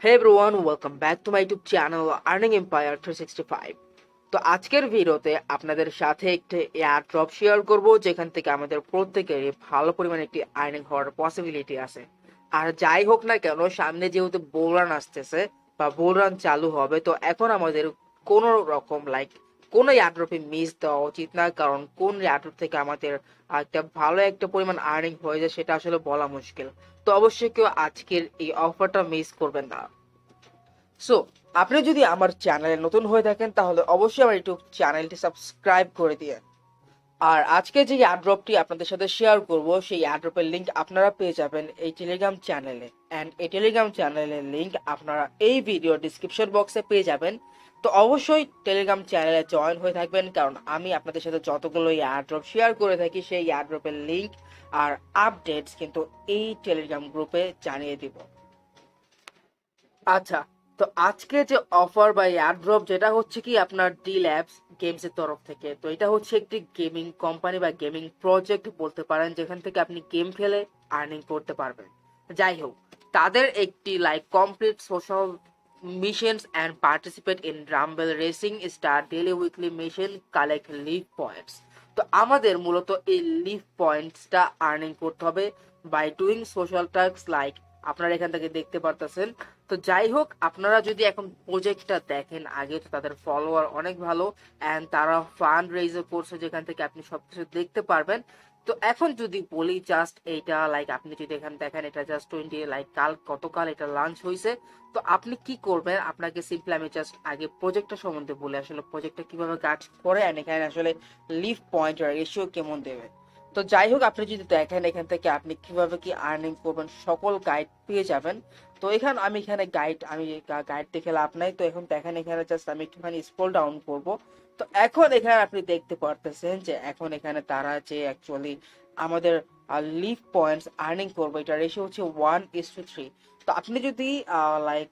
Hey everyone, welcome back to my YouTube channel Earning Empire 365। তো আজকের ভিডিওতে আপনাদের সাথে একটি এয়ার ড্রপ শেয়ার করব যেখান থেকে আমাদের প্রত্যেকেরই ভালো পরিমাণে একটি আর্নিং হওয়ার পসিবিলিটি আছে। আর যাই হোক না কেন, সামনে যেহেতু বুল রান আসতেছে বা বুল রান চালু হবে, তো এখন আমাদের কোনো রকম কোনো এয়ারড্রপে মিস দেওয়া উচিত না, কারণ কোন এয়ারড্রপ থেকে আমাদের একটা ভালো একটা পরিমাণ আর্নিং হয়ে যায় সেটা আসলে বলা মুশকিল। তো অবশ্যই কেউ আজকের এই অফারটা মিস করবেন না। সো আপনি যদি আমার চ্যানেলে নতুন হয়ে থাকেন তাহলে অবশ্যই আমার ইউটিউব চ্যানেলটি সাবস্ক্রাইব করে দিয়ে। আর আজকে যে এয়ারড্রপটি আপনাদের সাথে শেয়ার করব সেই এয়ারড্রপের লিংক আপনারা পেয়ে যাবেন এই টেলিগ্রাম চ্যানেলে, অ্যান্ড এই টেলিগ্রাম চ্যানেলের লিংক আপনারা এই ভিডিও ডিসক্রিপশন বক্সে পেয়ে যাবেন। তো অবশ্যই টেলিগ্রাম চ্যানেলে জয়েন হয়ে থাকবেন, কারণ আমি আপনাদের সাথে যতগুলো এয়ারড্রপ শেয়ার করে থাকি সেই এয়ারড্রপের লিংক আর আপডেটস কিন্তু এই টেলিগ্রাম গ্রুপে জানিয়ে দিব। আচ্ছা, তো আজকে যে অফার বা এয়ারড্রপ যেটা হচ্ছে কি আপনার ডি ল্যাবস গেমস এর তরফ থেকে, তো এটা হচ্ছে একটি গেমিং কোম্পানি বা গেমিং প্রজেক্ট বলতে পারেন, যেখান থেকে আপনি গেম খেলে আর্নিং করতে পারবেন। যাই হোক, তাদের একটি complete social missions and participate in Rumble Racing Star daily weekly mission collect live points. তো আমাদের মূলত এই লিভ পয়েন্টসটা আর্নিং করতে হবে বাই ডুইং সোশ্যাল টাস্ক আপনারা এখান থেকে দেখতে পারতেছেন। তো যাই হোক, আপনারা যদি এখন প্রজেক্টটা দেখেন, আগে তো তাদের ফলোয়ার অনেক ভালো অ্যান্ড তারা ফান্ড রেইজও করছে যেখান থেকে আপনি সবকিছু দেখতে পারবেন। তো এখন যদি বলি জাস্ট এইটা আপনি যদি এখানে দেখেন, এটা জাস্ট 20 গতকাল এটা লঞ্চ হয়েছে। তো আপনি কি করবেন, আপনাকে সিম্পলি আমি জাস্ট আগে প্রজেক্টটা সম্বন্ধে বলে আসলে প্রজেক্টটা কিভাবে কাজ করে এন্ড এখানে আসলে লিভ পয়েন্ট রেশিও কেমন দেবে। তো যাই হোক, আপনি যদি দেখেন এখান থেকে আপনি কিভাবে কি আর্নিং করবেন সকল গাইড পেয়ে যাবেন। তো আমি এখানে গাইড দেখে লাভ নাই। তো এখন দেখেন এখানে জাস্ট আমি একটুখানি স্ক্রল ডাউন করব। তো এখন এখানে আপনি দেখতে পারতেছেন যে এখন এখানে তারা যে অ্যাকচুয়ালি আমাদের লিভ পয়েন্টস আর্নিং করবো, এটা রেশিও হচ্ছে 1:3। তো আপনি যদি লাইক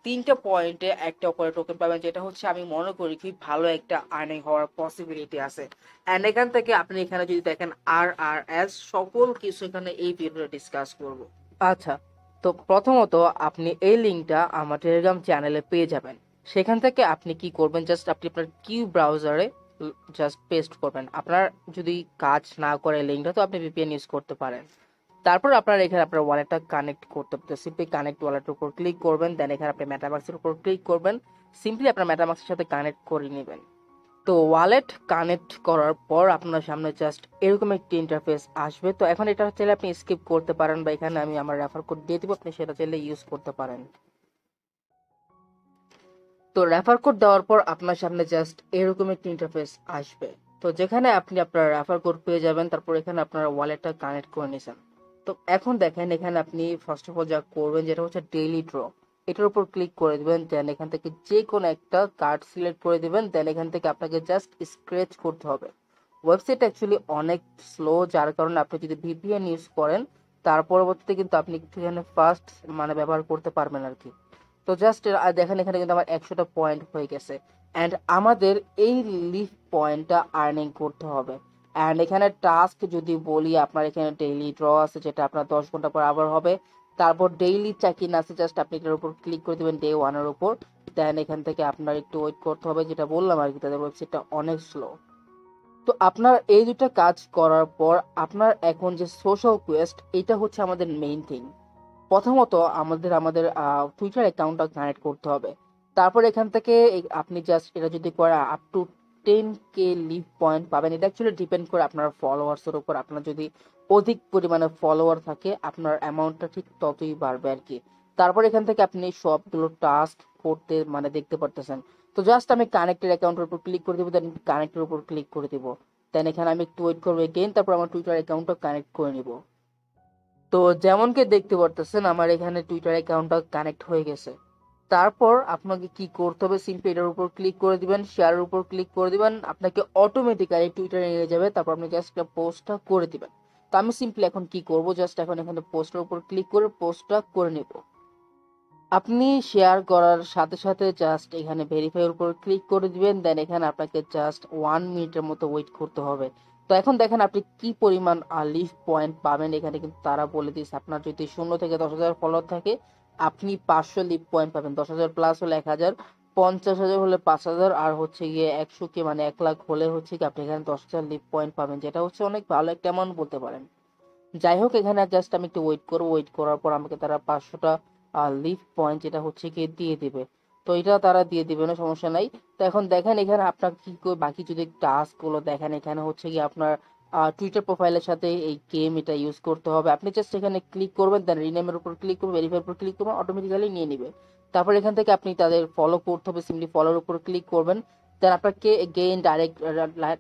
3টে পয়েন্টে একটা করে টোকেন পাবেন, যেটা হচ্ছে আমি মনে করি খুব ভালো একটা আর্নিং হওয়ার পসিবিলিটি আছে। এন্ড এখান থেকে আপনি এখানে যদি দেখেন আর সকল কিছু এখানে এই ভিডিওতে ডিসকাস করব। আচ্ছা, তো প্রথমত আপনি এই লিঙ্কটা আমার টেলিগ্রাম চ্যানেলে পেয়ে যাবেন। সেখান থেকে আপনি কি করবেন, জাস্ট আপনি আপনার কিউ ব্রাউজারে জাস্ট পেস্ট করবেন। আপনার যদি কাজ না করে লিঙ্কটা, তো আপনি ভিপিএন ইউজ করতে পারেন। তারপর আপনার এখানে আপনার ওয়ালেটটা কানেক্ট করতে হবে। সিম্পলি কানেক্ট ওয়ালেটের উপর ক্লিক করবেন, দেন এখানে আপনি মেটামাক্সের উপর ক্লিক করবেন। সিম্পলি আপনার মেটামাক্সের সাথে কানেক্ট করে নেবেন। তো ওয়ালেট কানেক্ট করার পর আপনার সামনে জাস্ট এরকম একটি ইন্টারফেস আসবে। তো এখন এটা চাইলে আপনি স্কিপ করতে পারেন, বা এখানে আমি আমার রেফার কোড দিয়ে দিব, আপনি সেটা চাইলে ইউজ করতে পারেন। তো রেফার কোড দেওয়ার পর আপনার সামনে জাস্ট এরকম একটি ইন্টারফেস আসবে। তো যেখানে আপনি আপনার রেফার কোড পেয়ে যাবেন, তারপর এখানে আপনার ওয়ালেটটা কানেক্ট করে নিয়েছেন। তো এখন দেখেন এখানে আপনি ফার্স্ট অফ অল যা করবেন, যেটা হচ্ছে ডেইলি ড্র, এটার উপর ক্লিক করে দিবেন। দেন এখান থেকে যে কোনো একটা কার্ড সিলেক্ট করে দিবেন। দেন এখান থেকে আপনাকে জাস্ট স্ক্র্যাচ করতে হবে। ওয়েবসাইট অ্যাকচুয়ালি অনেক স্লো, যার কারণে আপনি যদি ভিপিএন ইউজ করেন তার পরবর্তীতে কিন্তু আপনি এখানে ফার্স্ট ব্যবহার করতে পারবেন আর কি। তো জাস্ট দেখেন এখানে কিন্তু আমার 100টা পয়েন্ট হয়ে গেছে। অ্যান্ড আমাদের এই লিভ পয়েন্টটা আর্নিং করতে হবে। অ্যান্ড এখানে টাস্ক যদি বলি, আপনার এখানে ডেইলি ড্র আছে যেটা আপনার 10 ঘন্টা পর আবার হবে। তারপর ডেইলি চেক ইন আছে, জাস্ট আপনি এটার উপর ক্লিক করে দেবেন ডে ওয়ানের উপর। দেন এখান থেকে আপনার একটু ওয়েট করতে হবে, যেটা বললাম আর কি, তাদের ওয়েবসাইটটা অনেক স্লো। তো আপনার এই দুটো কাজ করার পর আপনার এখন যে সোশ্যাল কোয়েস্ট, এটা হচ্ছে আমাদের মেইন থিং। প্রথমত আমাদের আমাদের টুইটার অ্যাকাউন্টটা কানেক্ট করতে হবে। তারপর এখান থেকে আপনি জাস্ট এটা যদি করে up to 10K leave point পাবেন। এটা অ্যাকচুয়ালি ডিপেন্ড করে আপনার ফলোয়ার্সের উপর। আপনার যদি অধিক পরিমাণে ফলোয়ার থাকে আপনার অ্যামাউন্টটা ঠিক ততই বাড়বে আর কি। তারপর এখান থেকে আপনি সবগুলো টাস্ক করতে দেখতে পারতেছেন। তো জাস্ট আমি কানেক্টেড অ্যাকাউন্টের উপর ক্লিক করে দেবো, দেন কানেক্টের উপর ক্লিক করে দিব। দেন এখানে আমি একটু ওয়েট করবো এগেইন, তারপর আমার টুইটার অ্যাকাউন্টটা কানেক্ট করে নিব। তো যেমনকি দেখতে পারতেছেন আমার এখানে টুইটার অ্যাকাউন্টটা কানেক্ট হয়ে গেছে। তারপর আপনাকে কি করতে হবে, সিম্পলি এটার উপর ক্লিক করে দিবেন, শেয়ারের উপর ক্লিক করে দিবেন, আপনাকে অটোমেটিক্যালি টুইটারে নিয়ে যাবে। তারপর আপনি জাস্ট পোস্টটা করে দিবেন। তো আমি সিম্পলি এখন কি করব, জাস্ট এখন এখানে পোস্টের উপর ক্লিক করে পোস্টটা করে নিব। আপনি শেয়ার করার সাথে সাথে জাস্ট এখানে ভেরিফাই এর উপর ক্লিক করে দিবেন। দেন এখানে আপনাকে জাস্ট 1 মিনিটের মতো ওয়েট করতে হবে। তো এখন দেখেন আপনি কি পরিমাণ লিভ পয়েন্ট পাবেন। এখানে কিন্তু তারা বলে দিয়েছে আপনার যদি 0 থেকে 10,000 ফলোয়ার থাকে আপনি 500 লিভ পয়েন্ট পাবেন। 10,000 প্লাস হলে 1,000, 50,000 হলে 5,000, আর হচ্ছে গিয়ে 100 কে মানে 1 লাখ হলে হচ্ছে কি আপনি এখানে 10,000 লিভ পয়েন্ট পাবেন, যেটা হচ্ছে অনেক ভালো একটা অ্যামাউন্ট বলতে পারেন। যাই হোক, এখানে জাস্ট আমি একটু ওয়েট করবো, ওয়েট করার পর আমাকে তারা 500টা লিভ পয়েন্ট যেটা হচ্ছে গিয়ে দিয়ে দিবে। তো এটা তারা দিয়ে দিবে না, সমস্যা নাই। তো এখন দেখেন এখানে আপনার কি বাকি যদি টাস্ক গুলো দেখেন, এখানে হচ্ছে কি আপনার টুইটার প্রোফাইলের সাথে এই গেম এটা ইউজ করতে হবে। আপনি জাস্ট এখানে ক্লিক করবেন, দেন রিনেমের উপর ক্লিক করবেন, ভেরিফাইয়ের উপর ক্লিক করবেন, অটোমেটিক্যালি নিয়ে নিবে। তারপর এখান থেকে আপনি তাদের ফলো করতে হবে, সিম্পলি ফলোর উপর ক্লিক করবেন, দেন আপনাকে গেইন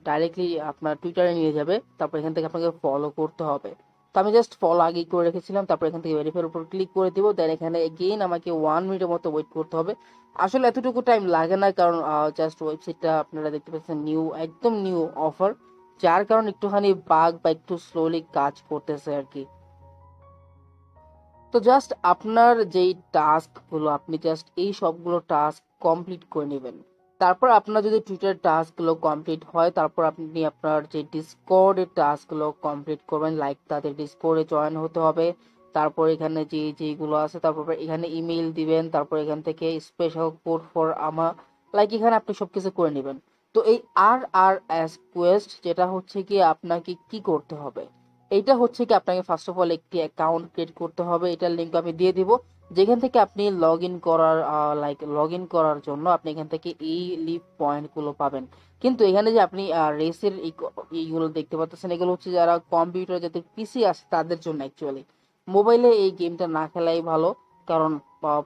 ডাইরেক্টলি আপনার টুইটারে নিয়ে যাবে। তারপর এখান থেকে আপনাকে ফলো করতে হবে। তো আমি জাস্ট ফলো আগেই করে রেখেছিলাম, তারপর এখান থেকে ভেরিফাইয়ের উপর ক্লিক করে দিব, দেন এখানে এগেইন আমাকে 1 মিনিটের মতো ওয়েট করতে হবে। আসলে এতটুকু টাইম লাগে না, কারণ জাস্ট ওয়েবসাইটটা আপনারা দেখতে পাচ্ছেন নিউ, একদম নিউ অফার, যার কারণে একটুখানি বাগ বা একটু স্লোলি কাজ করতেছে আর কি। তো জাস্ট আপনার যেই টাস্ক গুলো, আপনি জাস্ট এই সবগুলো টাস্ক কমপ্লিট করে নেবেন। তারপর আপনার যদি টুইটার টাস্ক গুলো কমপ্লিট হয়, তারপর আপনি আপনার যে ডিসকর্ডের টাস্ক গুলো কমপ্লিট করবেন, লাইক তাদের ডিসকর্ডে জয়েন হতে হবে। তারপর এখানে যে যেগুলো আছে, তারপর এখানে ইমেইল দিবেন, তারপর এখান থেকে স্পেশাল কোড ফর আমা, লাইক এখানে আপনি সবকিছু করে নেবেন। তো এই RRS কোয়েস্ট যেটা হচ্ছে কি আপনাকে কি করতে হবে, এইটা হচ্ছে কি আপনাকে ফার্স্ট অফ অল একটি অ্যাকাউন্ট ক্রিয়েট করতে হবে। এটার লিঙ্ক আমি দিয়ে দিব, যেখান থেকে আপনি লগ ইন করার জন্য আপনি এখান থেকে এই লিভ পয়েন্ট গুলো পাবেন। কিন্তু এখানে যে আপনি রেসের এইগুলো দেখতে পাচ্ছেন, এগুলো হচ্ছে যারা কম্পিউটার, যাদের পিসি আছে তাদের জন্য। অ্যাকচুয়ালি মোবাইলে এই গেমটা না খেলাই ভালো, কারণ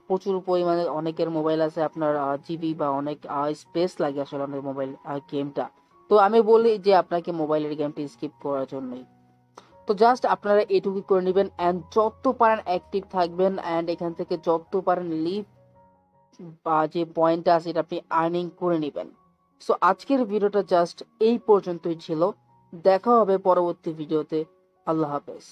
প্রচুর পরিমাণে অনেকের মোবাইল আছে আপনার জিবি বা অনেক স্পেস লাগে আসলে অনেক মোবাইল গেমটা। তো আমি বলি যে আপনাকে মোবাইলের গেমটা স্কিপ করার জন্যই। তো জাস্ট আপনারা এটুকু করে নেবেন, অ্যান্ড যত পারেন অ্যাক্টিভ থাকবেন, অ্যান্ড এখান থেকে যত পারেন লিভ বা যে পয়েন্ট আছে এটা আপনি আর্নিং করে নেবেন। সো আজকের ভিডিওটা জাস্ট এই পর্যন্তই ছিল। দেখা হবে পরবর্তী ভিডিওতে। আল্লাহ হাফেজ।